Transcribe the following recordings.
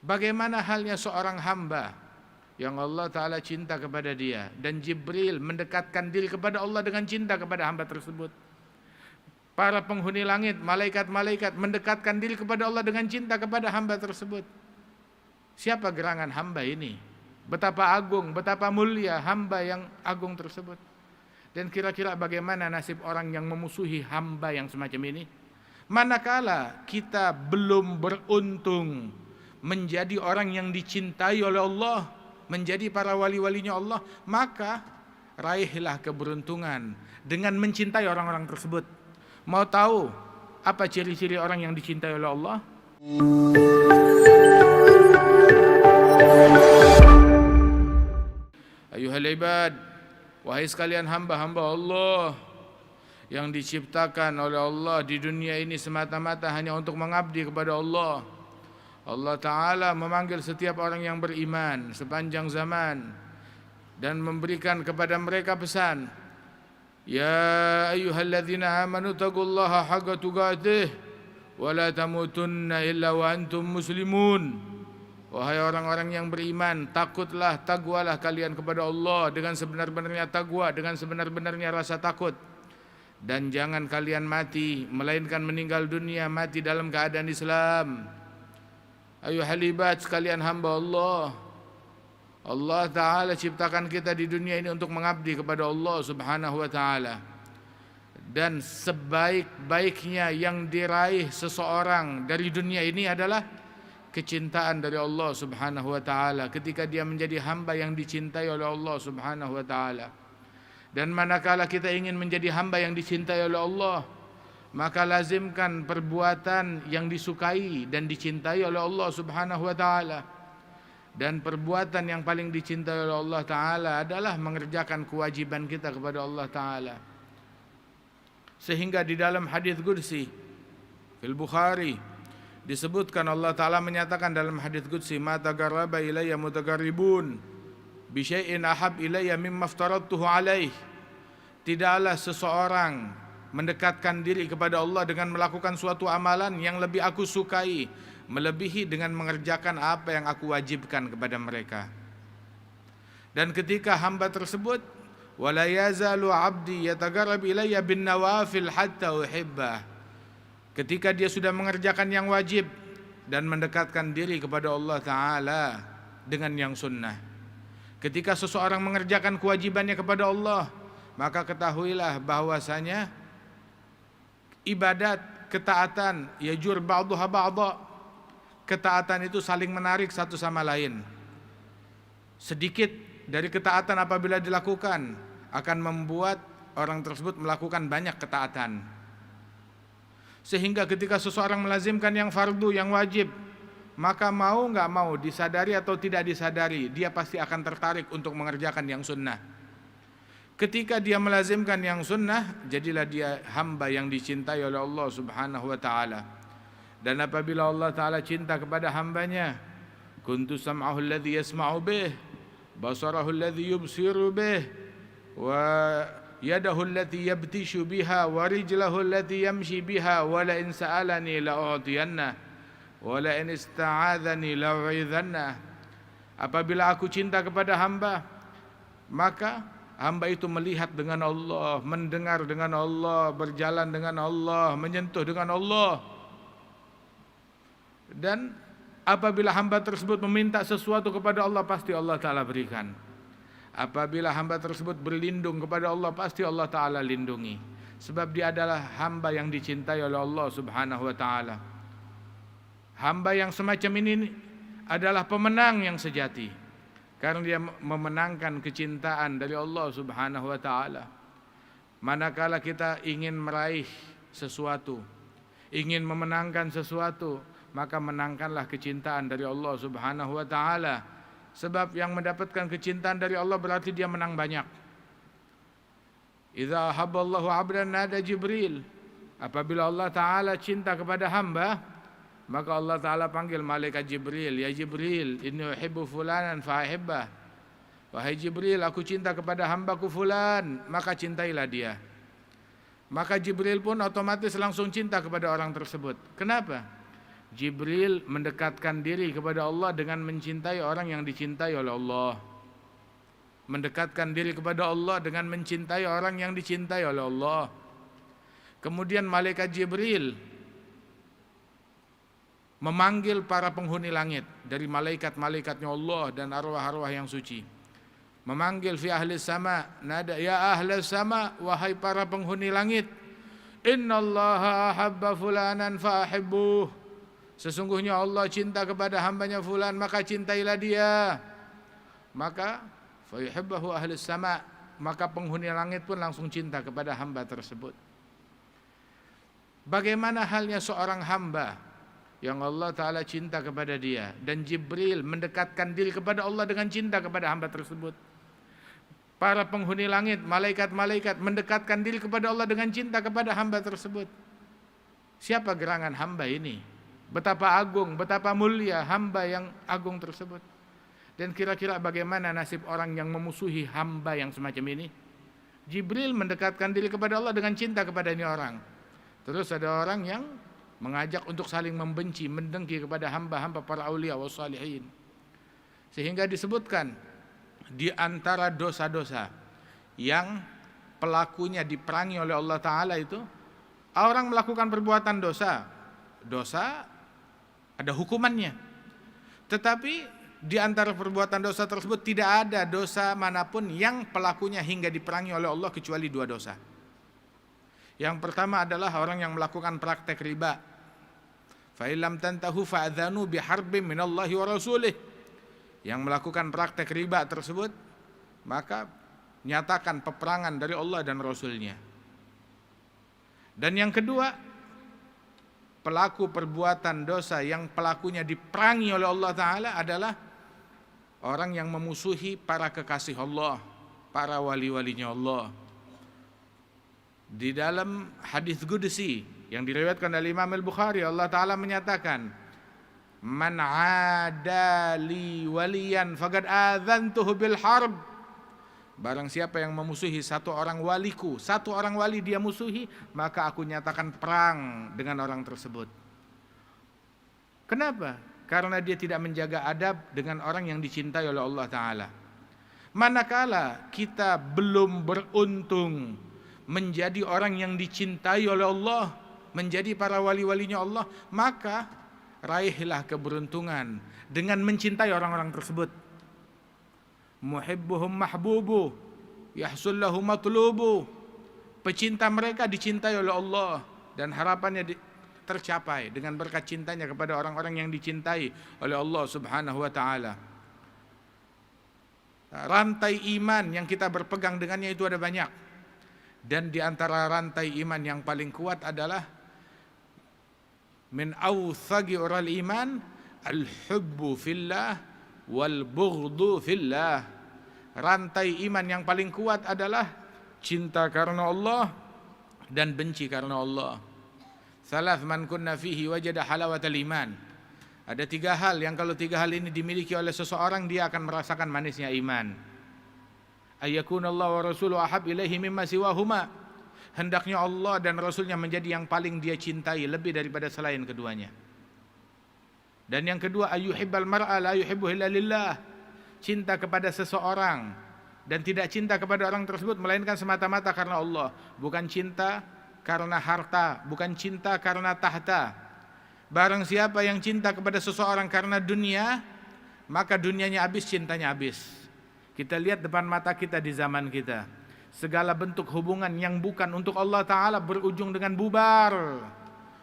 Bagaimana halnya seorang hamba yang Allah Ta'ala cinta kepada dia, dan Jibril mendekatkan diri kepada Allah dengan cinta kepada hamba tersebut. Para penghuni langit, malaikat-malaikat mendekatkan diri kepada Allah dengan cinta kepada hamba tersebut. Siapa gerangan hamba ini? Betapa agung, betapa mulia hamba yang agung tersebut. Dan kira-kira bagaimana nasib orang yang memusuhi hamba yang semacam ini? Manakala kita belum beruntung menjadi orang yang dicintai oleh Allah, menjadi para wali-walinya Allah, maka raihlah keberuntungan dengan mencintai orang-orang tersebut. Mau tahu apa ciri-ciri orang yang dicintai oleh Allah? Ayuhal ibad, wahai sekalian hamba-hamba Allah yang diciptakan oleh Allah di dunia ini semata-mata hanya untuk mengabdi kepada Allah. Allah Ta'ala memanggil setiap orang yang beriman sepanjang zaman dan memberikan kepada mereka pesan, ya ayyuhalladzina amanu taqullaha haqqa tuqatih wa la tamutunna illa wa antum muslimun. Wahai orang-orang yang beriman, takutlah, taqwalah kalian kepada Allah dengan sebenar-benarnya taqwa, dengan sebenar-benarnya rasa takut. Dan jangan kalian mati melainkan meninggal dunia mati dalam keadaan Islam. Ayuhal ibad sekalian hamba Allah, Allah Ta'ala ciptakan kita di dunia ini untuk mengabdi kepada Allah Subhanahu wa Ta'ala. Dan sebaik-baiknya yang diraih seseorang dari dunia ini adalah kecintaan dari Allah Subhanahu wa Ta'ala, ketika dia menjadi hamba yang dicintai oleh Allah Subhanahu wa Ta'ala. Dan manakala kita ingin menjadi hamba yang dicintai oleh Allah, maka lazimkan perbuatan yang disukai dan dicintai oleh Allah Subhanahu wa Ta'ala. Dan perbuatan yang paling dicintai oleh Allah Ta'ala adalah mengerjakan kewajiban kita kepada Allah Ta'ala. Sehingga di dalam hadits qudsi fil Bukhari disebutkan, Allah Ta'ala menyatakan dalam hadits qudsi, ma taqarraba ilayya mutaqarribun bi syai'in ahab ilayya mimma aftaradtuhu alaih. Tidaklah seseorang mendekatkan diri kepada Allah dengan melakukan suatu amalan yang lebih aku sukai melebihi dengan mengerjakan apa yang aku wajibkan kepada mereka. Dan ketika hamba tersebut, wala yazalu abdi yataqarrab ilayya bin nawafil hatta uhibbah, ketika dia sudah mengerjakan yang wajib dan mendekatkan diri kepada Allah Ta'ala dengan yang sunnah. Ketika seseorang mengerjakan kewajibannya kepada Allah, maka ketahuilah bahwasanya ibadat, ketaatan, yajur ba'duha ba'da, ketaatan itu saling menarik satu sama lain. Sedikit dari ketaatan apabila dilakukan akan membuat orang tersebut melakukan banyak ketaatan. Sehingga ketika seseorang melazimkan yang fardu, yang wajib, maka mau nggak mau, disadari atau tidak disadari, dia pasti akan tertarik untuk mengerjakan yang sunnah. Ketika dia melazimkan yang sunnah, jadilah dia hamba yang dicintai oleh Allah Subhanahu wa Ta'ala. Dan apabila Allah Ta'ala cinta kepada hambanya, kuntu sam'ahu alladhi yasma'u bih, basarahu alladhi yubsiru bih, wa yadahu allati yabtishu biha, wa rijlahu allati yamshi biha, wa la in sa'alani la'u'tiyanna, wa la in ista'adhani la'u'idhanna. Apabila aku cinta kepada hamba, maka hamba itu melihat dengan Allah, mendengar dengan Allah, berjalan dengan Allah, menyentuh dengan Allah. Dan apabila hamba tersebut meminta sesuatu kepada Allah, pasti Allah Ta'ala berikan. Apabila hamba tersebut berlindung kepada Allah, pasti Allah Ta'ala lindungi. Sebab dia adalah hamba yang dicintai oleh Allah Subhanahu wa Ta'ala. Hamba yang semacam ini adalah pemenang yang sejati, karena dia memenangkan kecintaan dari Allah Subhanahu wa Ta'ala. Manakala kita ingin meraih sesuatu, ingin memenangkan sesuatu, maka menangkanlah kecintaan dari Allah Subhanahu wa Ta'ala. Sebab yang mendapatkan kecintaan dari Allah berarti dia menang banyak. Idza habballahu 'abdan nada Jibril. Apabila Allah Ta'ala cinta kepada hamba, maka Allah Ta'ala panggil malaikat Jibril, ya Jibril, inni uhibbu fulanan fahibbah. Wahai Jibril, aku cinta kepada hambaku fulan, maka cintailah dia. Maka Jibril pun otomatis langsung cinta kepada orang tersebut. Kenapa? Jibril mendekatkan diri kepada Allah dengan mencintai orang yang dicintai oleh Allah. Mendekatkan diri kepada Allah dengan mencintai orang yang dicintai oleh Allah. Kemudian malaikat Jibril memanggil para penghuni langit dari malaikat-malaikatnya Allah dan arwah-arwah yang suci. Memanggil fi ahli sama, nada ya ahli sama, wahai para penghuni langit. Innallaha ahabba fulanan fa'ahibbuh. Sesungguhnya Allah cinta kepada hambanya fulan, maka cintailah dia. Maka fayuhibbahu ahli sama, maka penghuni langit pun langsung cinta kepada hamba tersebut. Bagaimana halnya seorang hamba yang Allah Ta'ala cinta kepada dia, dan Jibril mendekatkan diri kepada Allah dengan cinta kepada hamba tersebut. Para penghuni langit, malaikat-malaikat mendekatkan diri kepada Allah dengan cinta kepada hamba tersebut. Siapa gerangan hamba ini? Betapa agung, betapa mulia hamba yang agung tersebut. Dan kira-kira bagaimana nasib orang yang memusuhi hamba yang semacam ini? Jibril mendekatkan diri kepada Allah dengan cinta kepada ini orang. Terus ada orang yang mengajak untuk saling membenci, mendengki kepada hamba-hamba para aulia wa salihin. Sehingga disebutkan di antara dosa-dosa yang pelakunya diperangi oleh Allah Ta'ala itu, orang melakukan perbuatan dosa ada hukumannya. Tetapi di antara perbuatan dosa tersebut tidak ada dosa manapun yang pelakunya hingga diperangi oleh Allah kecuali dua dosa. Yang pertama adalah orang yang melakukan praktek riba. Fa illam tantahu fa'adhanu biharbin minallahi wa rasulih. Yang melakukan praktek riba tersebut, maka nyatakan peperangan dari Allah dan Rasulnya. Dan yang kedua, pelaku perbuatan dosa yang pelakunya diperangi oleh Allah Ta'ala adalah orang yang memusuhi para kekasih Allah, para wali-walinya Allah. Di dalam hadis qudsi yang diriwayatkan oleh Imam Al-Bukhari, Allah Ta'ala menyatakan, man adali waliyan faqad adzantuhu bil harb. Barang siapa yang memusuhi satu orang waliku, satu orang wali dia musuhi, maka aku nyatakan perang dengan orang tersebut. Kenapa? Karena dia tidak menjaga adab dengan orang yang dicintai oleh Allah Ta'ala. Manakala kita belum beruntung menjadi orang yang dicintai oleh Allah, menjadi para wali-walinya Allah, maka raihlah keberuntungan dengan mencintai orang-orang tersebut. Muhibbuhum mahbubu yahsul lahu matlubu. Pecinta mereka dicintai oleh Allah dan harapannya tercapai dengan berkat cintanya kepada orang-orang yang dicintai oleh Allah Subhanahu wa taala. Rantai iman yang kita berpegang dengannya itu ada banyak. Dan di antara rantai iman yang paling kuat adalah min awthaqi ural iman al-hubbu fillah wal bughdu fillah. Rantai iman yang paling kuat adalah cinta karena Allah dan benci karena Allah. Thalath man kunna fihi wajada halawatal iman. Ada tiga hal yang kalau tiga hal ini dimiliki oleh seseorang, dia akan merasakan manisnya iman. Ayyakunallahu wa rasuluhu ahab ilaihi mimma siwahuma. Hendaknya Allah dan Rasulnya menjadi yang paling dia cintai lebih daripada selain keduanya. Dan yang kedua, ayyuhibbal mar'a la yuhibbuhu illa lillah. Cinta kepada seseorang dan tidak cinta kepada orang tersebut melainkan semata-mata karena Allah. Bukan cinta karena harta, bukan cinta karena tahta. Barang siapa yang cinta kepada seseorang karena dunia, maka dunianya habis, cintanya habis. Kita lihat depan mata kita di zaman kita, segala bentuk hubungan yang bukan untuk Allah Ta'ala berujung dengan bubar,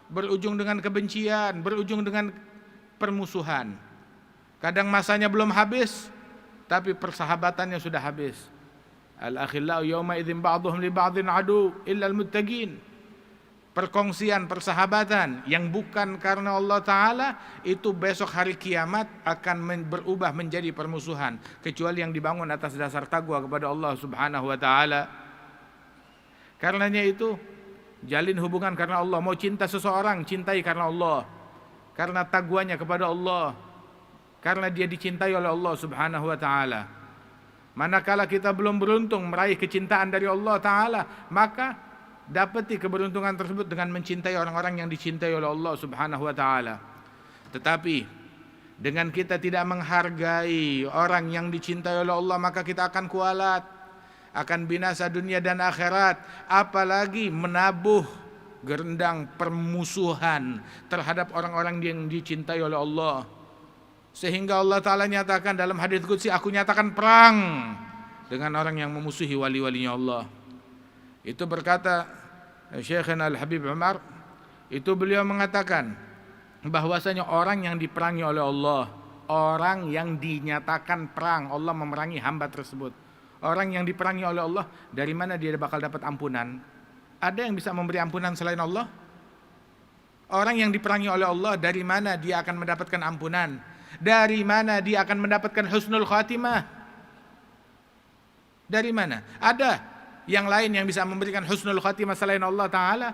berujung dengan kebencian, berujung dengan permusuhan. Kadang masanya belum habis, tapi persahabatannya sudah habis. Al-akhillau yawma idzin ba'dhum li ba'dhin adu illa al-muttaqin. Perkongsian, persahabatan yang bukan karena Allah Ta'ala itu besok hari kiamat akan berubah menjadi permusuhan, kecuali yang dibangun atas dasar takwa kepada Allah Subhanahu wa Ta'ala. Karenanya itu, jalin hubungan karena Allah. Mau cinta seseorang, cintai karena Allah, karena takwanya kepada Allah, karena dia dicintai oleh Allah Subhanahu wa Ta'ala. Manakala kita belum beruntung meraih kecintaan dari Allah Ta'ala, maka dapati keberuntungan tersebut dengan mencintai orang-orang yang dicintai oleh Allah Subhanahu wa Ta'ala. Tetapi dengan kita tidak menghargai orang yang dicintai oleh Allah, maka kita akan kualat, akan binasa dunia dan akhirat. Apalagi menabuh gerendang permusuhan terhadap orang-orang yang dicintai oleh Allah. Sehingga Allah Ta'ala nyatakan dalam hadits qudsi, aku nyatakan perang dengan orang yang memusuhi wali-walinya Allah. Itu berkata Syekhana Al-Habib Umar, itu beliau mengatakan bahwasanya orang yang diperangi oleh Allah, orang yang dinyatakan perang, Allah memerangi hamba tersebut. Orang yang diperangi oleh Allah, dari mana dia bakal dapat ampunan? Ada yang bisa memberi ampunan selain Allah? Orang yang diperangi oleh Allah, dari mana dia akan mendapatkan ampunan? Dari mana dia akan mendapatkan husnul khatimah? Dari mana? Ada yang lain yang bisa memberikan husnul khatimah selain Allah Ta'ala?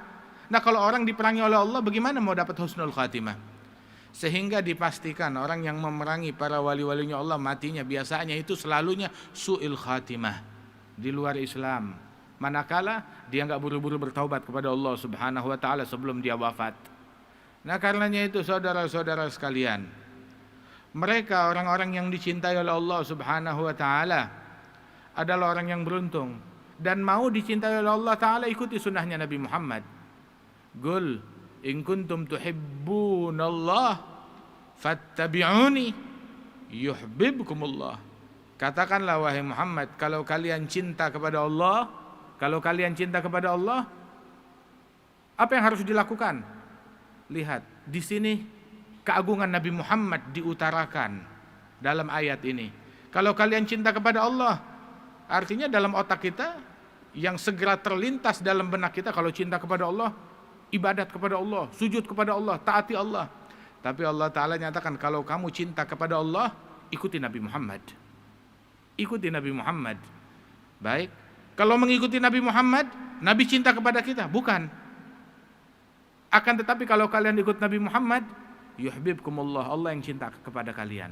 Nah, kalau orang diperangi oleh Allah, bagaimana mau dapat husnul khatimah? Sehingga dipastikan orang yang memerangi para wali-walinya Allah, matinya biasanya itu selalunya su'il khatimah, di luar Islam. Manakala dia enggak buru-buru bertaubat kepada Allah Subhanahu wa Ta'ala sebelum dia wafat. Nah, karenanya itu saudara-saudara sekalian, mereka orang-orang yang dicintai oleh Allah Subhanahu wa Ta'ala adalah orang yang beruntung dan mau dicintai oleh Allah Ta'ala. Ikuti sunnahnya Nabi Muhammad. Qul in kuntum tuhibbunallah fattabi'uni yuhibbukumullah. Katakanlah wahai Muhammad, kalau kalian cinta kepada Allah, kalau kalian cinta kepada Allah, apa yang harus dilakukan? Lihat, di sini keagungan Nabi Muhammad diutarakan dalam ayat ini. Kalau kalian cinta kepada Allah, artinya dalam otak kita yang segera terlintas dalam benak kita, kalau cinta kepada Allah, ibadat kepada Allah, sujud kepada Allah, taati Allah. Tapi Allah Ta'ala nyatakan, kalau kamu cinta kepada Allah, ikuti Nabi Muhammad. Ikuti Nabi Muhammad. Baik, kalau mengikuti Nabi Muhammad, Nabi cinta kepada kita? Bukan. Akan tetapi kalau kalian ikut Nabi Muhammad, yuhibbukumullah, Allah yang cinta kepada kalian.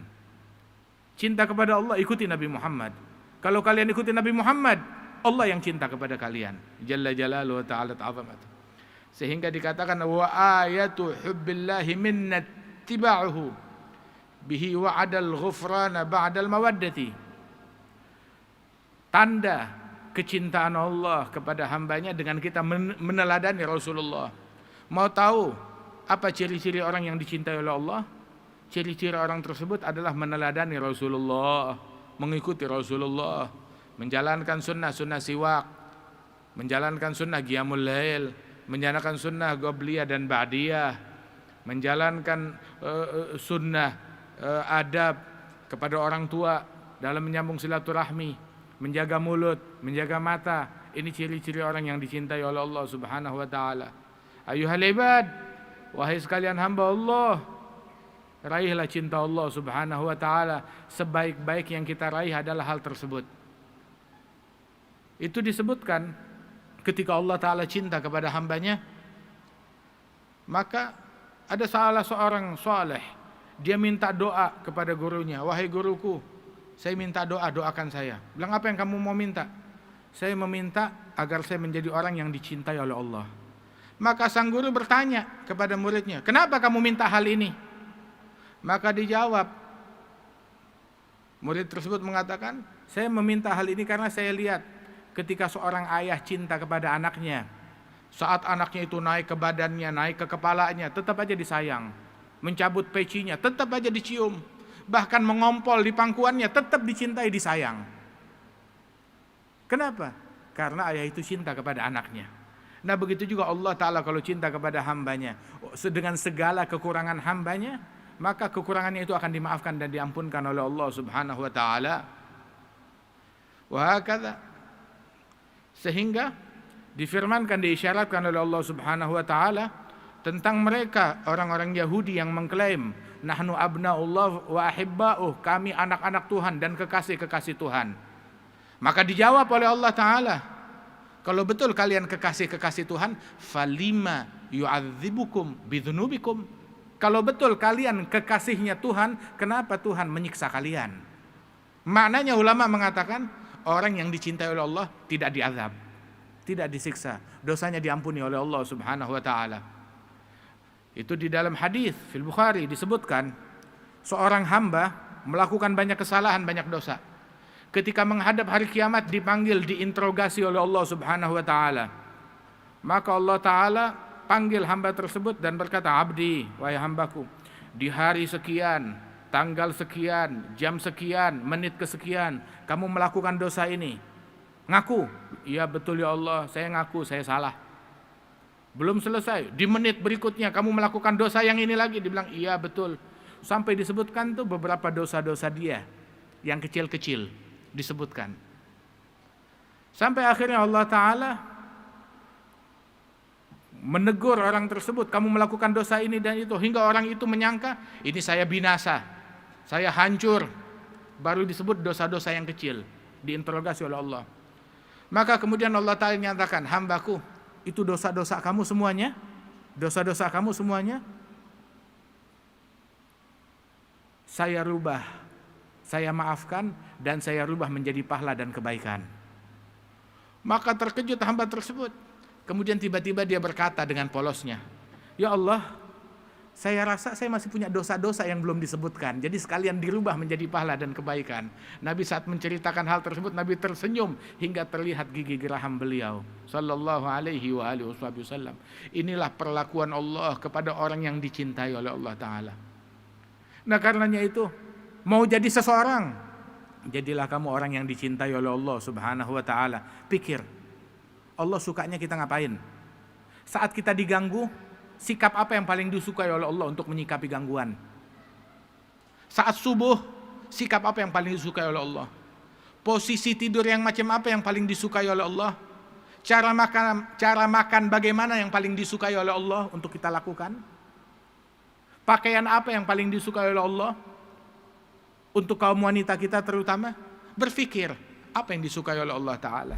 Cinta kepada Allah, ikuti Nabi Muhammad. Kalau kalian ikuti Nabi Muhammad, Allah yang cinta kepada kalian. Jalla jalaluhu wa ta'ala ta'azamatuh. Sehingga dikatakan wa ayatu hubbillahi minna tiba'uhu bihi wa'adal ghufrana ba'dal mawaddati. Tanda kecintaan Allah kepada hambanya dengan kita meneladani Rasulullah. Mau tahu apa ciri-ciri orang yang dicintai oleh Allah? Ciri-ciri orang tersebut adalah meneladani Rasulullah, mengikuti Rasulullah, menjalankan sunnah siwak, menjalankan sunnah qiyamul lail, menjalankan sunnah qobliyah dan ba'diyah, menjalankan sunnah adab kepada orang tua dalam menyambung silaturahmi, menjaga mulut, menjaga mata. Ini ciri-ciri orang yang dicintai oleh Allah Subhanahu wa Ta'ala. Ayuhal ibad, wahai sekalian hamba Allah, raihlah cinta Allah Subhanahu wa Ta'ala. Sebaik-baik yang kita raih adalah hal tersebut. Itu disebutkan ketika Allah Ta'ala cinta kepada hambanya, maka ada salah seorang saleh, dia minta doa kepada gurunya. Wahai guruku, saya minta doa, doakan saya. Bilang, apa yang kamu mau minta? Saya meminta agar saya menjadi orang yang dicintai oleh Allah. Maka sang guru bertanya kepada muridnya, kenapa kamu minta hal ini? Maka dijawab, murid tersebut mengatakan, saya meminta hal ini karena saya lihat ketika seorang ayah cinta kepada anaknya, saat anaknya itu naik ke badannya, naik ke kepalanya, tetap aja disayang. Mencabut pecinya, tetap aja dicium. Bahkan mengompol di pangkuannya, tetap dicintai, disayang. Kenapa? Karena ayah itu cinta kepada anaknya. Nah, begitu juga Allah Ta'ala kalau cinta kepada hambanya, dengan segala kekurangan hambanya, maka kekurangannya itu akan dimaafkan dan diampunkan oleh Allah Subhanahu wa Ta'ala. Wahakadha. Sehingga difirmankan, diisyaratkan oleh Allah Subhanahu wa Ta'ala tentang mereka orang-orang Yahudi yang mengklaim nahnu abnaullah wa ahibba'uh, kami anak-anak Tuhan dan kekasih-kekasih Tuhan. Maka dijawab oleh Allah Ta'ala, kalau betul kalian kekasih-kekasih Tuhan, falima yu'adzibukum bidzunubikum. Kalau betul kalian kekasihnya Tuhan, kenapa Tuhan menyiksa kalian? Maknanya ulama mengatakan, orang yang dicintai oleh Allah tidak diazab, tidak disiksa, dosanya diampuni oleh Allah Subhanahu wa Ta'ala. Itu di dalam hadis fil Bukhari disebutkan seorang hamba melakukan banyak kesalahan, banyak dosa. Ketika menghadap hari kiamat dipanggil, diinterogasi oleh Allah Subhanahu wa taala. Maka Allah taala panggil hamba tersebut dan berkata, "Abdi, wahai hambaku, di hari sekian, tanggal sekian, jam sekian, menit kesekian, kamu melakukan dosa ini. Ngaku?" "Iya betul ya Allah, saya ngaku, saya salah." Belum selesai, di menit berikutnya kamu melakukan dosa yang ini lagi, dibilang iya betul. Sampai disebutkan tuh beberapa dosa-dosa dia yang kecil-kecil disebutkan. Sampai akhirnya Allah Ta'ala menegur orang tersebut, kamu melakukan dosa ini dan itu, hingga orang itu menyangka ini saya binasa, saya hancur. Baru disebut dosa-dosa yang kecil, diinterogasi oleh Allah. Maka kemudian Allah Ta'ala nyatakan, hambaku, itu dosa-dosa kamu semuanya, dosa-dosa kamu semuanya saya rubah, saya maafkan, dan saya rubah menjadi pahala dan kebaikan. Maka terkejut hamba tersebut. Kemudian tiba-tiba dia berkata dengan polosnya, "Ya Allah, saya rasa saya masih punya dosa-dosa yang belum disebutkan. Jadi sekalian dirubah menjadi pahala dan kebaikan." Nabi saat menceritakan hal tersebut, Nabi tersenyum hingga terlihat gigi geraham beliau. Sallallahu alaihi wa alihi wasallam. Inilah perlakuan Allah kepada orang yang dicintai oleh Allah Ta'ala. Nah karenanya itu, mau jadi seseorang, jadilah kamu orang yang dicintai oleh Allah Subhanahu wa Ta'ala. Pikir, Allah sukanya kita ngapain? Saat kita diganggu, sikap apa yang paling disukai oleh Allah untuk menyikapi gangguan? Saat subuh, sikap apa yang paling disukai oleh Allah? Posisi tidur yang macam apa yang paling disukai oleh Allah? Cara makan bagaimana yang paling disukai oleh Allah untuk kita lakukan? Pakaian apa yang paling disukai oleh Allah? Untuk kaum wanita kita terutama, berpikir apa yang disukai oleh Allah Ta'ala.